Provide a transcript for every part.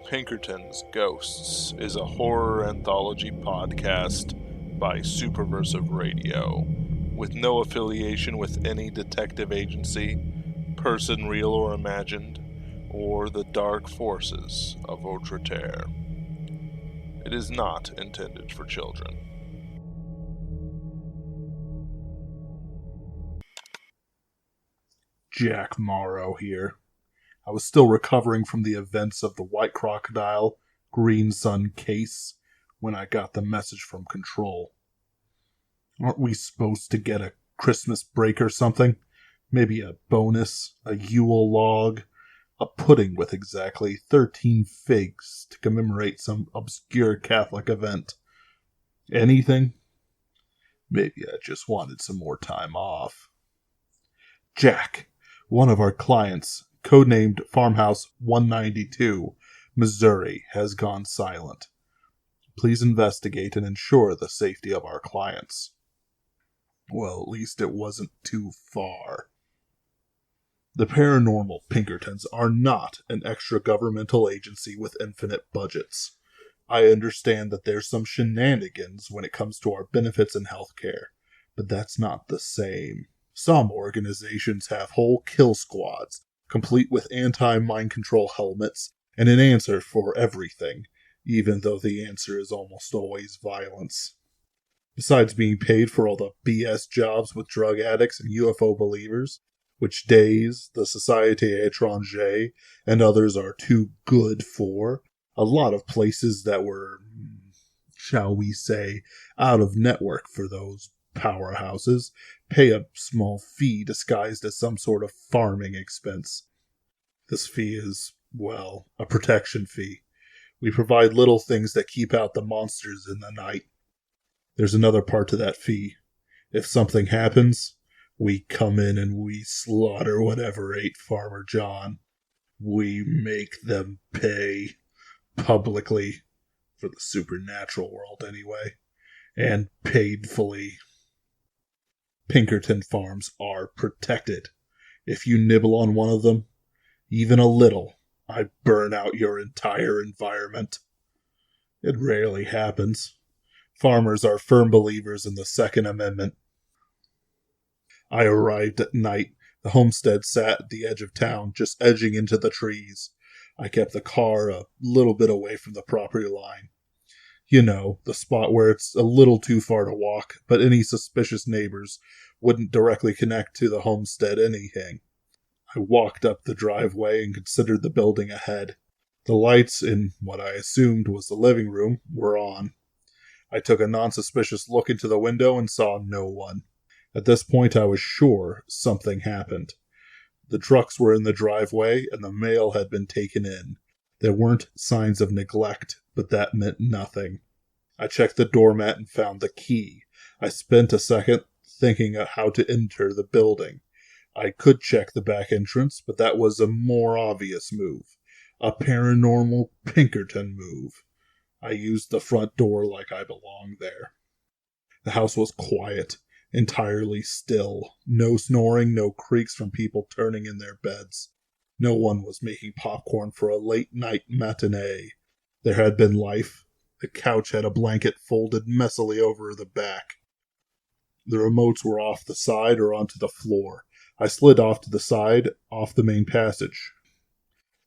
Pinkertons Ghosts is a horror anthology podcast by Superversive Radio, with no affiliation with any detective agency, person real or imagined, or the dark forces of Outre-Terre. It is not intended for children. Jack Morrow here. I was still recovering from the events of the White Crocodile, Green Sun case when I got the message from Control. Aren't we supposed to get a Christmas break or something? Maybe a bonus, a Yule log, a pudding with exactly 13 figs to commemorate some obscure Catholic event. Anything? Maybe I just wanted some more time off. Jack, one of our clients, codenamed Farmhouse 192, Missouri, has gone silent. Please investigate and ensure the safety of our clients. Well, at least it wasn't too far. The Paranormal Pinkertons are not an extra-governmental agency with infinite budgets. I understand that there's some shenanigans when it comes to our benefits and healthcare, but that's not the same. Some organizations have whole kill squads, complete with anti-mind control helmets, and an answer for everything, even though the answer is almost always violence. Besides being paid for all the BS jobs with drug addicts and UFO believers, which Days, the Société Étrangère, and others are too good for, a lot of places that were, shall we say, out of network for those powerhouses pay a small fee disguised as some sort of farming expense. This fee is, well, a protection fee. We provide little things that keep out the monsters in the night. There's another part to that fee. If something happens, we come in and we slaughter whatever ate Farmer John. We make them pay publicly, for the supernatural world anyway, and paidfully. Pinkerton farms are protected. If you nibble on one of them, even a little, I burn out your entire environment. It rarely happens. Farmers are firm believers in the Second Amendment. I arrived at night. The homestead sat at the edge of town, just edging into the trees. I kept the car a little bit away from the property line. You know, the spot where it's a little too far to walk, but any suspicious neighbors wouldn't directly connect to the homestead anything. I walked up the driveway and considered the building ahead. The lights in what I assumed was the living room were on. I took a non-suspicious look into the window and saw no one. At this point I was sure something happened. The trucks were in the driveway and the mail had been taken in. There weren't signs of neglect, but that meant nothing. I checked the doormat and found the key. I spent a second thinking of how to enter the building. I could check the back entrance, but that was a more obvious move. A Paranormal Pinkerton move. I used the front door like I belonged there. The house was quiet, entirely still. No snoring, no creaks from people turning in their beds. No one was making popcorn for a late-night matinee. There had been life. The couch had a blanket folded messily over the back. The remotes were off the side or onto the floor. I slid off to the side, off the main passage.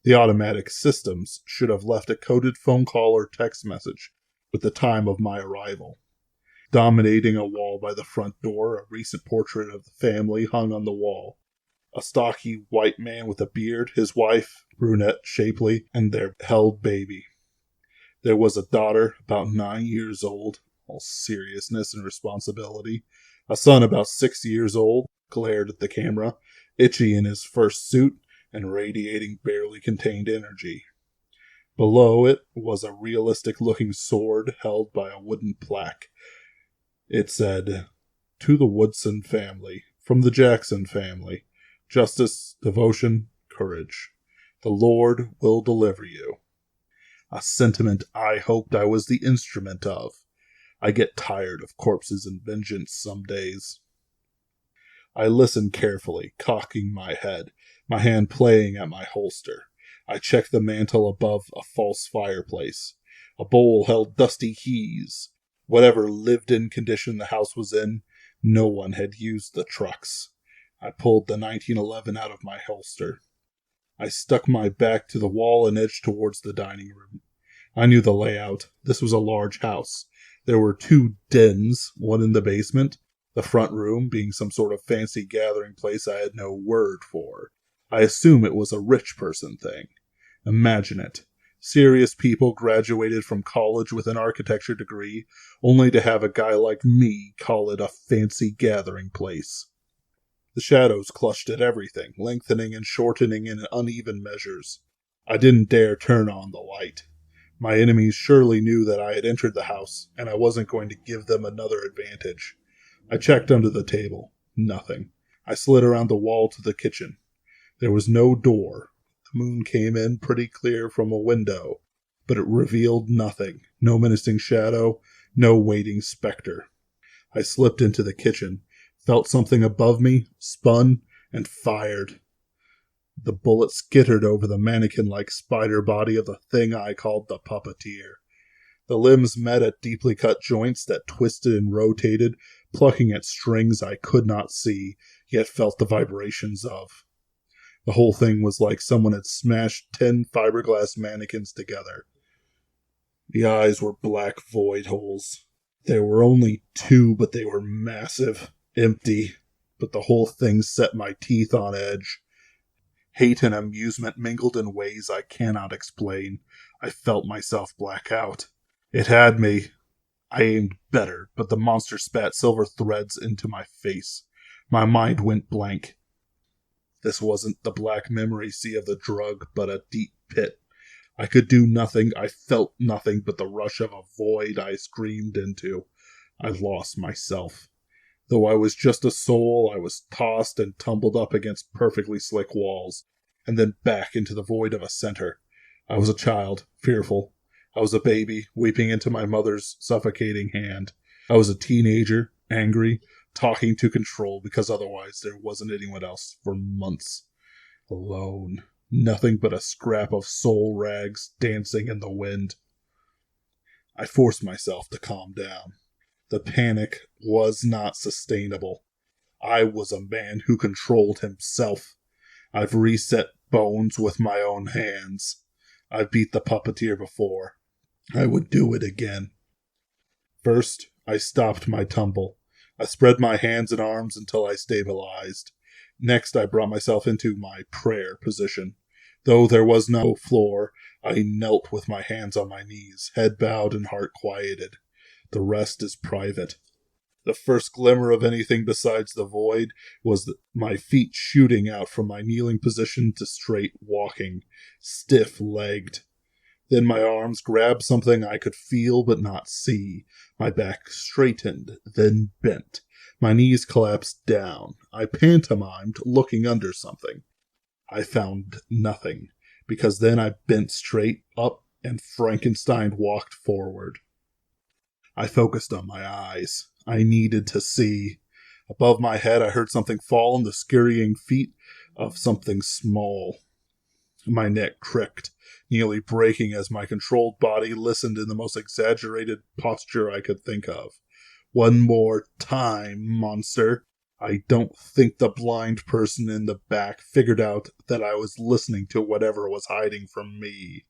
The automatic systems should have left a coded phone call or text message with the time of my arrival. Dominating a wall by the front door, a recent portrait of the family hung on the wall. A stocky white man with a beard, his wife, brunette, shapely, and their held baby. There was a daughter, about 9 years old, all seriousness and responsibility. A son about 6 years old, glared at the camera, itchy in his first suit, and radiating barely contained energy. Below it was a realistic-looking sword held by a wooden plaque. It said, "To the Woodson family, from the Jackson family. Justice, devotion, courage. The Lord will deliver you." A sentiment I hoped I was the instrument of. I get tired of corpses and vengeance some days. I listened carefully, cocking my head, my hand playing at my holster. I checked the mantel above a false fireplace. A bowl held dusty keys. Whatever lived-in condition the house was in, no one had used the trucks. I pulled the 1911 out of my holster. I stuck my back to the wall and edged towards the dining room. I knew the layout. This was a large house. There were 2 dens, one in the basement, the front room being some sort of fancy gathering place I had no word for. I assume it was a rich person thing. Imagine it. Serious people graduated from college with an architecture degree, only to have a guy like me call it a fancy gathering place. The shadows clutched at everything, lengthening and shortening in uneven measures. I didn't dare turn on the light. My enemies surely knew that I had entered the house, and I wasn't going to give them another advantage. I checked under the table. Nothing. I slid around the wall to the kitchen. There was no door. The moon came in pretty clear from a window, but it revealed nothing. No menacing shadow, no waiting specter. I slipped into the kitchen, felt something above me, spun, and fired. The bullet skittered over the mannequin-like spider body of the thing I called the Puppeteer. The limbs met at deeply cut joints that twisted and rotated, plucking at strings I could not see, yet felt the vibrations of. The whole thing was like someone had smashed 10 fiberglass mannequins together. The eyes were black void holes. There were only 2, but they were massive, empty, but the whole thing set my teeth on edge. Hate and amusement mingled in ways I cannot explain. I felt myself black out. It had me. I aimed better, but the monster spat silver threads into my face. My mind went blank. This wasn't the black memory sea of the drug, but a deep pit. I could do nothing. I felt nothing but the rush of a void I screamed into. I lost myself. Though I was just a soul, I was tossed and tumbled up against perfectly slick walls, and then back into the void of a center. I was a child, fearful. I was a baby, weeping into my mother's suffocating hand. I was a teenager, angry, talking to control because otherwise there wasn't anyone else for months. Alone. Nothing but a scrap of soul rags dancing in the wind. I forced myself to calm down. The panic was not sustainable. I was a man who controlled himself. I've reset bones with my own hands. I've beat the puppeteer before. I would do it again. First, I stopped my tumble. I spread my hands and arms until I stabilized. Next, I brought myself into my prayer position. Though there was no floor, I knelt with my hands on my knees, head bowed and heart quieted. The rest is private. The first glimmer of anything besides the void was my feet shooting out from my kneeling position to straight walking, stiff-legged. Then my arms grabbed something I could feel but not see. My back straightened, then bent. My knees collapsed down. I pantomimed, looking under something. I found nothing, because then I bent straight up and Frankenstein walked forward. I focused on my eyes. I needed to see. Above my head I heard something fall on the scurrying feet of something small. My neck cricked, nearly breaking as my controlled body listened in the most exaggerated posture I could think of. One more time, monster. I don't think the blind person in the back figured out that I was listening to whatever was hiding from me.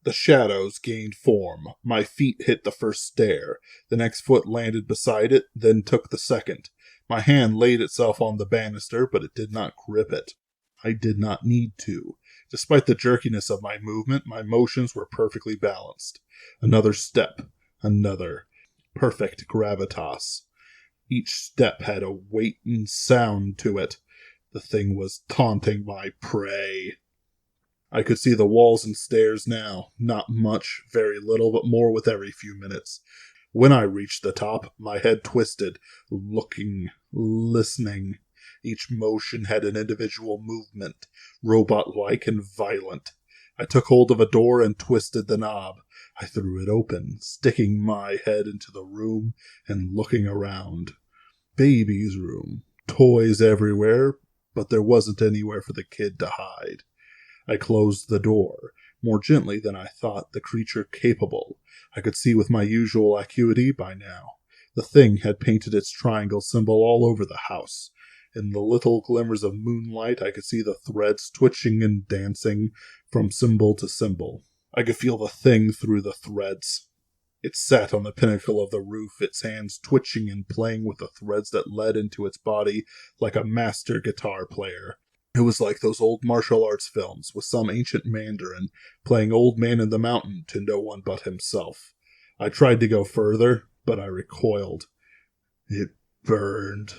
The shadows gained form. My feet hit the first stair. The next foot landed beside it, then took the second. My hand laid itself on the banister, but it did not grip it. I did not need to. Despite the jerkiness of my movement, my motions were perfectly balanced. Another step. Another. Perfect gravitas. Each step had a weight and sound to it. The thing was taunting my prey. I could see the walls and stairs now. Not much, very little, but more with every few minutes. When I reached the top, my head twisted, looking, listening. Each motion had an individual movement, robot-like and violent. I took hold of a door and twisted the knob. I threw it open, sticking my head into the room and looking around. Baby's room. Toys everywhere, but there wasn't anywhere for the kid to hide. I closed the door, more gently than I thought the creature capable. I could see with my usual acuity by now. The thing had painted its triangle symbol all over the house. In the little glimmers of moonlight, I could see the threads twitching and dancing from symbol to symbol. I could feel the thing through the threads. It sat on the pinnacle of the roof, its hands twitching and playing with the threads that led into its body like a master guitar player. It was like those old martial arts films, with some ancient Mandarin playing Old Man in the Mountain to no one but himself. I tried to go further, but I recoiled. It burned.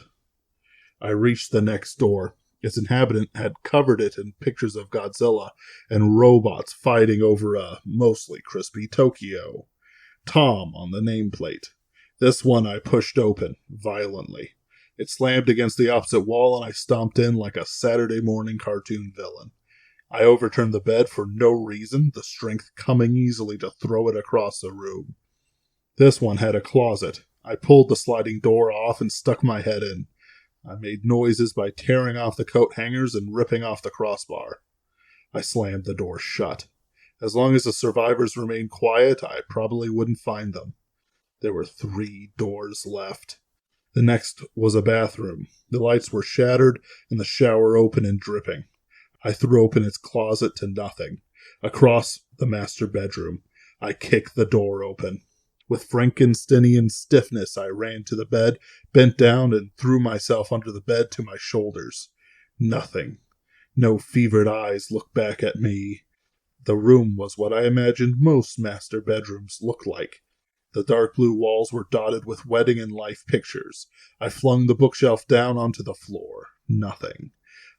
I reached the next door. Its inhabitant had covered it in pictures of Godzilla and robots fighting over a mostly crispy Tokyo. Tom on the nameplate. This one I pushed open, violently. It slammed against the opposite wall, and I stomped in like a Saturday morning cartoon villain. I overturned the bed for no reason, the strength coming easily to throw it across the room. This one had a closet. I pulled the sliding door off and stuck my head in. I made noises by tearing off the coat hangers and ripping off the crossbar. I slammed the door shut. As long as the survivors remained quiet, I probably wouldn't find them. There were 3 doors left. The next was a bathroom. The lights were shattered and the shower open and dripping. I threw open its closet to nothing. Across the master bedroom, I kicked the door open. With Frankensteinian stiffness, I ran to the bed, bent down, and threw myself under the bed to my shoulders. Nothing. No fevered eyes looked back at me. The room was what I imagined most master bedrooms looked like. The dark blue walls were dotted with wedding and life pictures. I flung the bookshelf down onto the floor. Nothing.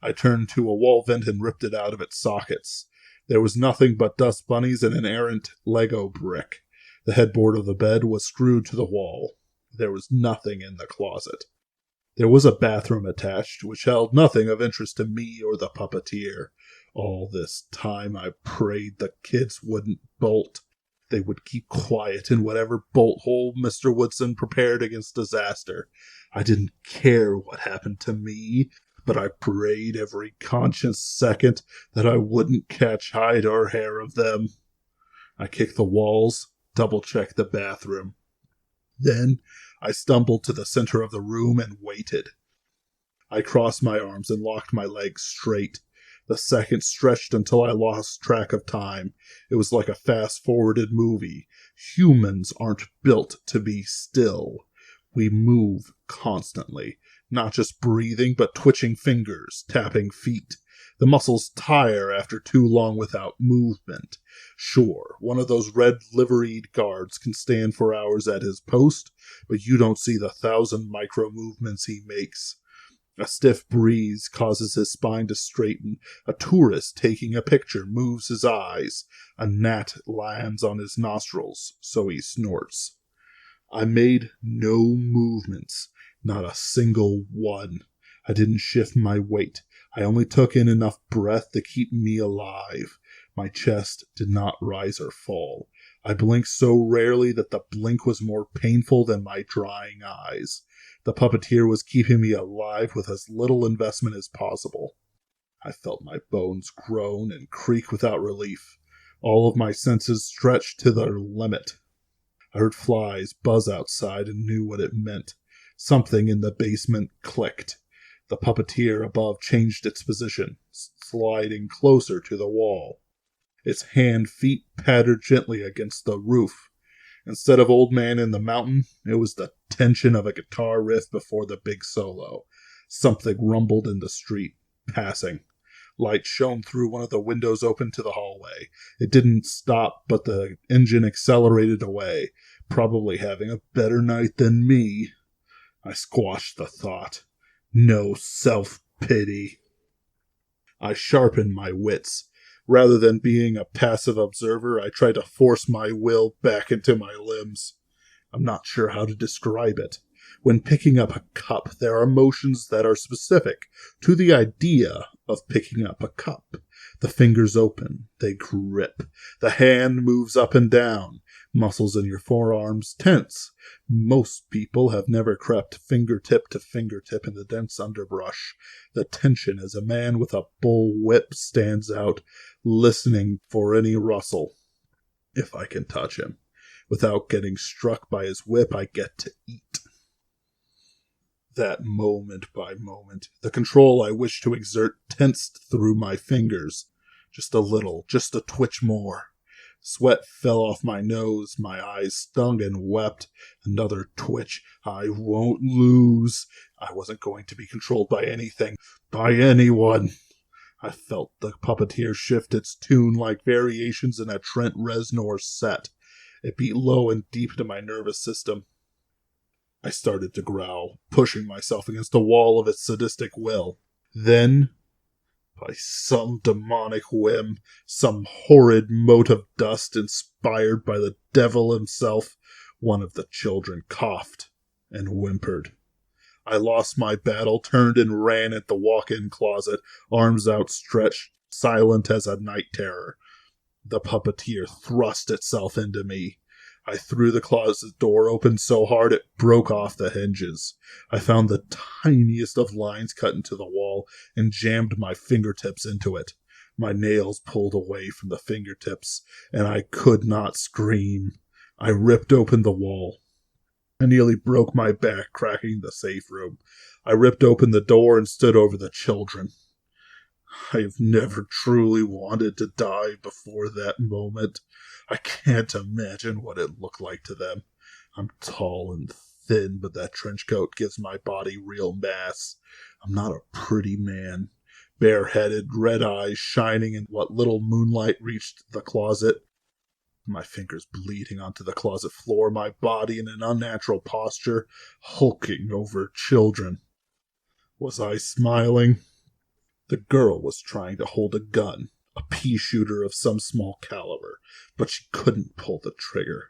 I turned to a wall vent and ripped it out of its sockets. There was nothing but dust bunnies and an errant Lego brick. The headboard of the bed was screwed to the wall. There was nothing in the closet. There was a bathroom attached, which held nothing of interest to me or the puppeteer. All this time I prayed the kids wouldn't bolt. They would keep quiet in whatever bolt hole Mr. Woodson prepared against disaster. I didn't care what happened to me, but I prayed every conscious second that I wouldn't catch hide or hair of them. I kicked the walls, double-checked the bathroom. Then I stumbled to the center of the room and waited. I crossed my arms and locked my legs straight. The seconds stretched until I lost track of time. It was like a fast-forwarded movie. Humans aren't built to be still. We move constantly, not just breathing, but twitching fingers, tapping feet. The muscles tire after too long without movement. Sure, one of those red liveried guards can stand for hours at his post, but you don't see the 1,000 micro-movements he makes. A stiff breeze causes his spine to straighten. A tourist taking a picture moves his eyes. A gnat lands on his nostrils, so he snorts. I made no movements, not a single one. I didn't shift my weight. I only took in enough breath to keep me alive. My chest did not rise or fall. I blinked so rarely that the blink was more painful than my drying eyes. The puppeteer was keeping me alive with as little investment as possible. I felt my bones groan and creak without relief. All of my senses stretched to their limit. I heard flies buzz outside and knew what it meant. Something in the basement clicked. The puppeteer above changed its position, sliding closer to the wall. Its hand-feet pattered gently against the roof. Instead of Old Man in the Mountain, it was the tension of a guitar riff before the big solo. Something rumbled in the street, passing. Light shone through one of the windows open to the hallway. It didn't stop, but the engine accelerated away, probably having a better night than me. I squashed the thought. No self-pity. I sharpened my wits. Rather than being a passive observer, I tried to force my will back into my limbs. I'm not sure how to describe it. When picking up a cup, there are motions that are specific to the idea of picking up a cup. The fingers open, they grip. The hand moves up and down. Muscles in your forearms tense. Most people have never crept fingertip to fingertip in the dense underbrush. The tension as a man with a bull whip stands out, listening for any rustle. If I can touch him. Without getting struck by his whip, I get to eat. That moment by moment, the control I wish to exert tensed through my fingers. Just a little, just a twitch more. Sweat fell off my nose, my eyes stung and wept. Another twitch. I won't lose. I wasn't going to be controlled by anything, by anyone. I felt the puppeteer shift its tune like variations in a Trent Reznor set. It beat low and deep into my nervous system. I started to growl, pushing myself against the wall of its sadistic will. Then, by some demonic whim, some horrid mote of dust inspired by the devil himself, one of the children coughed and whimpered. I lost my battle, turned and ran at the walk-in closet, arms outstretched, silent as a night terror. The puppeteer thrust itself into me. I threw the closet door open so hard it broke off the hinges. I found the tiniest of lines cut into the wall and jammed my fingertips into it. My nails pulled away from the fingertips, and I could not scream. I ripped open the wall. I nearly broke my back cracking the safe room. I ripped open the door and stood over the children. I've never truly wanted to die before that moment. I can't imagine what it looked like to them. I'm tall and thin, but that trench coat gives my body real mass. I'm not a pretty man. Bareheaded, red eyes shining in what little moonlight reached the closet. My fingers bleeding onto the closet floor, my body in an unnatural posture, hulking over children. Was I smiling? The girl was trying to hold a gun, a pea shooter of some small caliber, but she couldn't pull the trigger.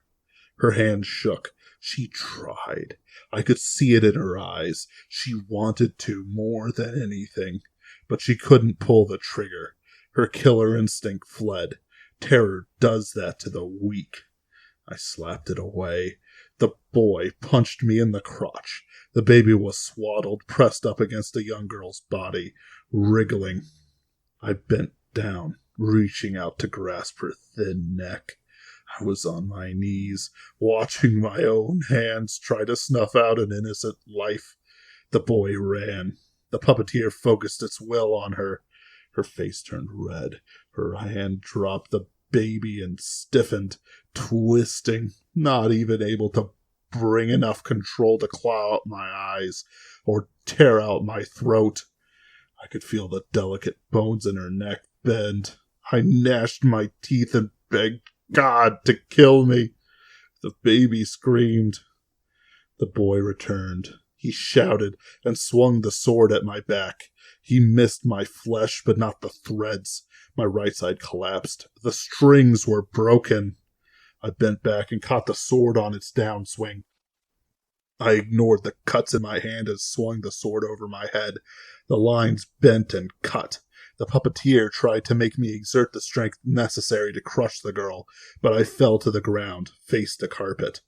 Her hand shook. She tried. I could see it in her eyes. She wanted to more than anything, but she couldn't pull the trigger. Her killer instinct fled. Terror does that to the weak. I slapped it away. The boy punched me in the crotch. The baby was swaddled, pressed up against a young girl's body, wriggling. I bent down, reaching out to grasp her thin neck. I was on my knees, watching my own hands try to snuff out an innocent life. The boy ran. The puppeteer focused its will on her. Her face turned red. Her hand dropped the baby and stiffened, twisting, not even able to bring enough control to claw out my eyes or tear out my throat. I could feel the delicate bones in her neck bend. I gnashed my teeth and begged God to kill me. The baby screamed. The boy returned. He shouted and swung the sword at my back. He missed my flesh, but not the threads. My right side collapsed. The strings were broken. I bent back and caught the sword on its downswing. I ignored the cuts in my hand and swung the sword over my head. The lines bent and cut. The puppeteer tried to make me exert the strength necessary to crush the girl, but I fell to the ground, face to carpet.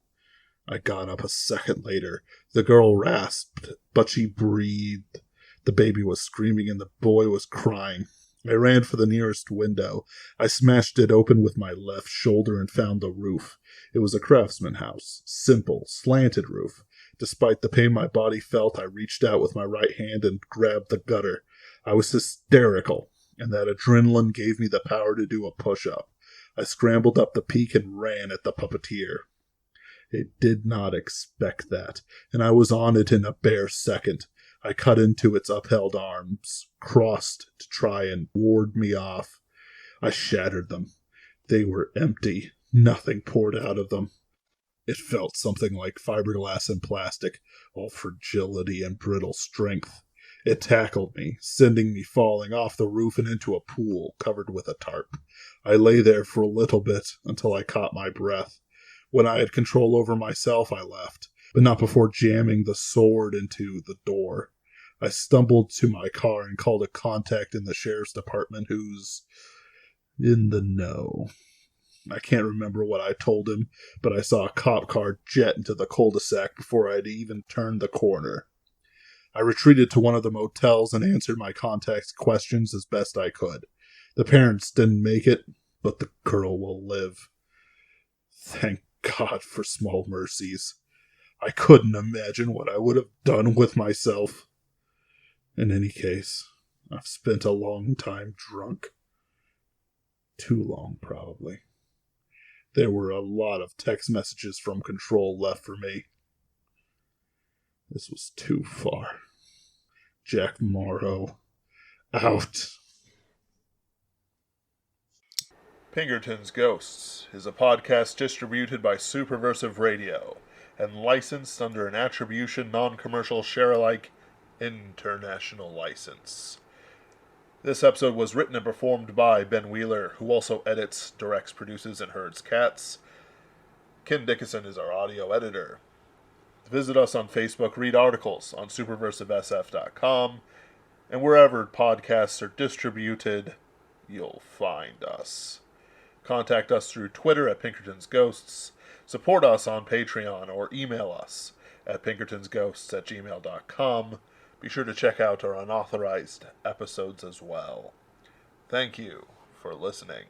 I got up a second later. The girl rasped, but she breathed. The baby was screaming and the boy was crying. I ran for the nearest window. I smashed it open with my left shoulder and found the roof. It was a craftsman house. Simple, slanted roof. Despite the pain my body felt, I reached out with my right hand and grabbed the gutter. I was hysterical, and that adrenaline gave me the power to do a push-up. I scrambled up the peak and ran at the puppeteer. It did not expect that, and I was on it in a bare second. I cut into its upheld arms, crossed to try and ward me off. I shattered them. They were empty. Nothing poured out of them. It felt something like fiberglass and plastic, all fragility and brittle strength. It tackled me, sending me falling off the roof and into a pool covered with a tarp. I lay there for a little bit until I caught my breath. When I had control over myself, I left, but not before jamming the sword into the door. I stumbled to my car and called a contact in the sheriff's department who's in the know. I can't remember what I told him, but I saw a cop car jet into the cul-de-sac before I'd even turned the corner. I retreated to one of the motels and answered my contact's questions as best I could. The parents didn't make it, but the girl will live. Thank God for small mercies. I couldn't imagine what I would have done with myself. In any case, I've spent a long time drunk. Too long, probably. There were a lot of text messages from Control left for me. This was too far. Jack Morrow, out. Pinkerton's Ghosts is a podcast distributed by Superversive Radio and licensed under an attribution non-commercial share-alike international license. This episode was written and performed by Ben Wheeler, who also edits, directs, produces, and herds cats. Ken Dickinson is our audio editor. Visit us on Facebook, read articles on superversivesf.com, and wherever podcasts are distributed, you'll find us. Contact us through Twitter at Pinkerton's Ghosts, support us on Patreon, or email us at pinkertonsghosts@gmail.com. Be sure to check out our unauthorized episodes as well. Thank you for listening.